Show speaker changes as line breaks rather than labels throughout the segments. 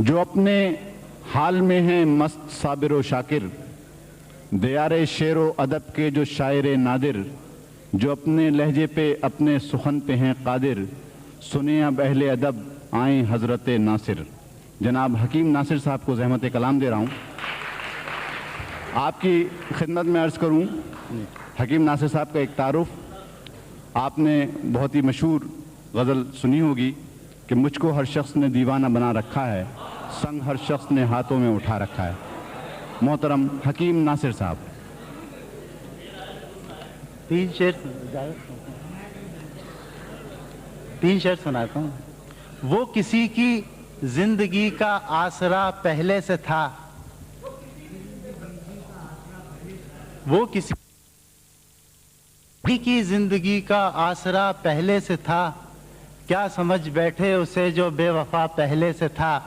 जो अपने हाल में हैं मस्त साबिर व शाकिर, दियारे शेर व अदब के जो शायर नादिर, जो अपने लहजे पे अपने सुखन पे हैं कादिर, सुने अब अहले अदब आए हजरत नासिर। जनाब हकीम नासिर साहब को ज़हमत कलाम दे रहा हूँ। आपकी खिदमत में अर्ज़ करूँ, हकीम नासिर साहब का एक तारुफ आपने बहुत ही मशहूर गज़ल सुनी होगी कि मुझको हर शख्स ने दीवाना बना रखा है, संग हर शख्स ने हाथों में उठा रखा है। मोहतरम हकीम नासिर साहब।
तीन शेर सुनाता हूँ। वो किसी की जिंदगी का आसरा पहले से था, वो किसी की जिंदगी का आसरा पहले से था, क्या समझ बैठे उसे जो बेवफा पहले से था,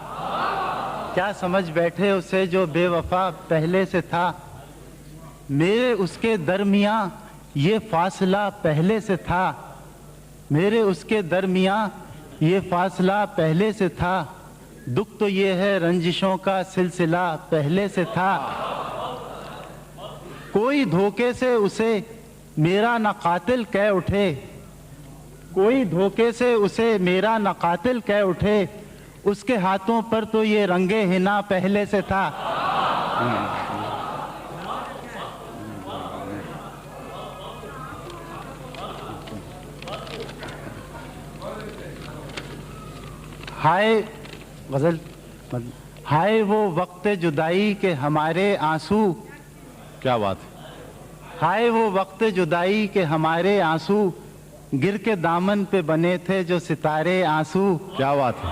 क्या समझ बैठे उसे जो बेवफा पहले से था। मेरे उसके दरमियां ये फासला पहले से था, मेरे उसके दरमियां ये फासला पहले से था। दुख तो ये है रंजिशों का सिलसिला पहले से था। कोई धोखे से उसे मेरा न कातिल कह उठे, कोई धोखे से उसे मेरा न कातिल कह उठे, उसके हाथों पर तो ये रंगे हिना पहले से था। हाय गजल, हाय वो वक्त जुदाई के हमारे आंसू,
क्या बात है।
हाय वो वक्त जुदाई के हमारे आंसू, गिर के दामन पे बने थे जो सितारे आंसू।
क्या बात है।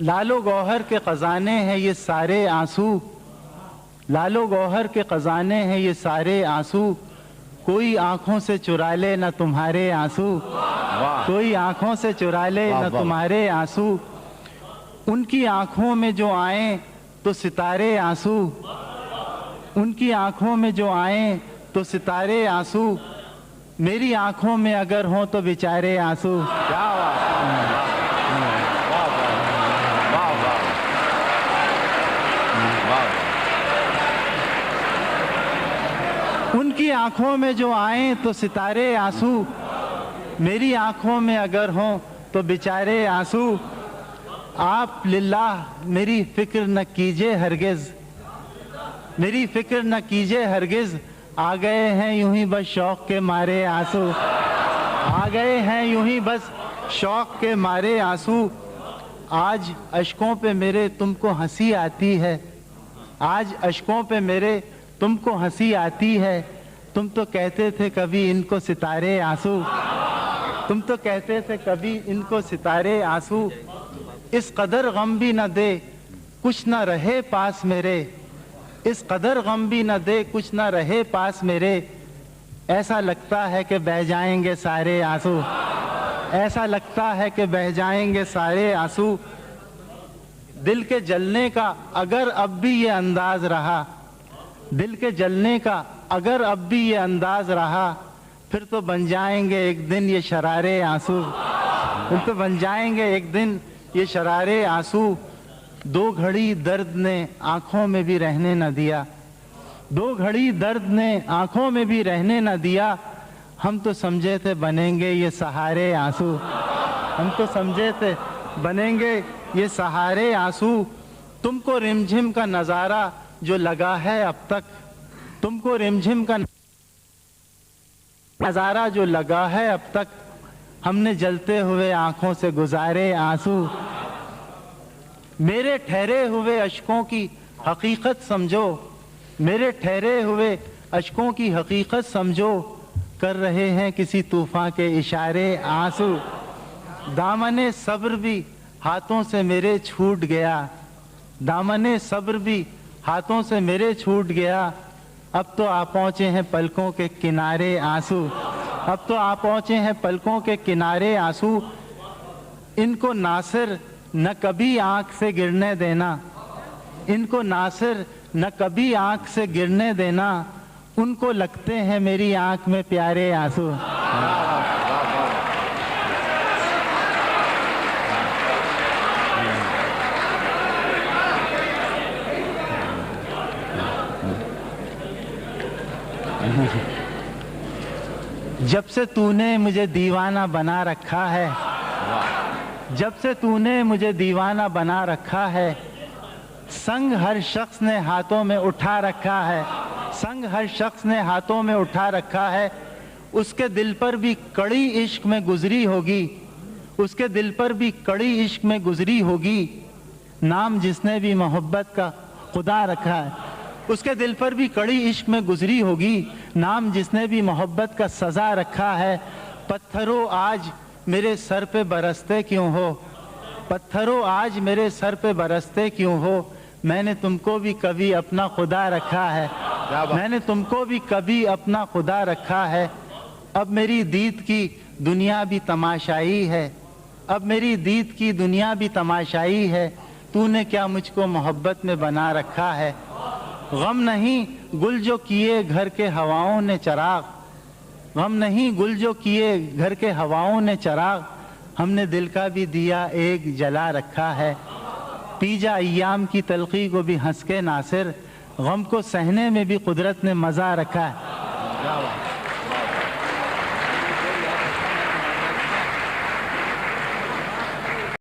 लालो गौहर के खजाने हैं ये सारे आंसू, लालो गौहर के खजाने हैं ये सारे आंसू, कोई आंखों से चुरा ले न तुम्हारे आंसू, कोई आंखों से चुरा ले न तुम्हारे आंसू। उनकी आंखों में जो आए तो सितारे आंसू, उनकी आंखों में जो आए तो सितारे आंसू, मेरी आंखों में अगर हो तो बेचारे आंसू।
क्या बात है।
उनकी आंखों में जो आए तो सितारे आंसू, मेरी आंखों में अगर हो तो बेचारे आंसू। आप लिल्लाह मेरी फिक्र न कीजिए हरगिज, मेरी फिक्र न कीजिए हरगिज, आ गए हैं यूं ही बस शौक के मारे आंसू, आ गए हैं यूं ही बस शौक के मारे आंसू। आज अश्कों पे मेरे तुमको हंसी आती है, आज अश्कों पे मेरे तुमको हंसी आती है। तुम तो कहते थे कभी इनको सितारे आंसू, तुम तो कहते थे कभी इनको सितारे आंसू। इस कदर गम भी न दे कुछ न रहे पास मेरे, इस कदर गम भी न दे कुछ न रहे पास मेरे, ऐसा लगता है कि बह जाएंगे सारे आंसू, ऐसा लगता है कि बह जाएंगे सारे आंसू। दिल के जलने का अगर अब भी ये अंदाज रहा, दिल के जलने का अगर अब भी ये अंदाज रहा, फिर तो बन जाएंगे एक दिन ये शरारे आंसू, फिर तो बन जाएंगे एक दिन ये शरारे आंसू। दो घड़ी दर्द ने आंखों में भी रहने न दिया, दो घड़ी दर्द ने आंखों में भी रहने न दिया। हम तो समझे थे बनेंगे ये सहारे आंसू, हम तो समझे थे बनेंगे ये सहारे आंसू। तुमको रिमझिम का नज़ारा जो लगा है अब तक, तुमको रिमझिम का नज़ारा जो लगा है अब तक, हमने जलते हुए आंखों से गुजारे आंसू। मेरे ठहरे हुए अश्कों की हकीकत समझो, मेरे ठहरे हुए अश्कों की हकीकत समझो, कर रहे हैं किसी तूफान के इशारे आंसू। दामने सब्र भी हाथों से मेरे छूट गया, दामने सब्र भी हाथों से मेरे छूट गया। अब तो आप पहुँचे हैं पलकों के किनारे आंसू, अब तो आप पहुँचे हैं पलकों के किनारे आंसू। इनको नासिर न कभी आँख से गिरने देना, इनको नासिर न कभी आँख से गिरने देना, उनको लगते हैं मेरी आँख में प्यारे आंसू। जब से तूने मुझे दीवाना बना रखा है, जब से तूने मुझे दीवाना बना रखा है, संग हर शख्स ने हाथों में उठा रखा है, संग हर शख्स ने हाथों में उठा रखा है। उसके दिल पर भी कड़ी इश्क में गुजरी होगी, उसके दिल पर भी कड़ी इश्क में गुजरी होगी, नाम जिसने भी मोहब्बत का खुदा रखा है। उसके दिल पर भी कड़ी इश्क में गुजरी होगी, नाम जिसने भी मोहब्बत का सजा रखा है। पत्थरों आज मेरे सर पे बरसते क्यों हो, पत्थरों आज मेरे सर पे बरसते क्यों हो, मैंने तुमको भी कभी अपना खुदा रखा है, मैंने तुमको भी कभी अपना खुदा रखा है। अब मेरी दीद की दुनिया भी तमाशाई है, अब मेरी दीद की दुनिया भी तमाशाई है, तूने क्या मुझको मोहब्बत में बना रखा है। गम नहीं गुल जो किए घर के हवाओं ने चराग, गम नहीं गुल जो किए घर के हवाओं ने चराग, हमने दिल का भी दिया एक जला रखा है। पी जा अय्याम की तलखी को भी हंस के नासिर, गम को सहने में भी कुदरत ने मज़ा रखा है।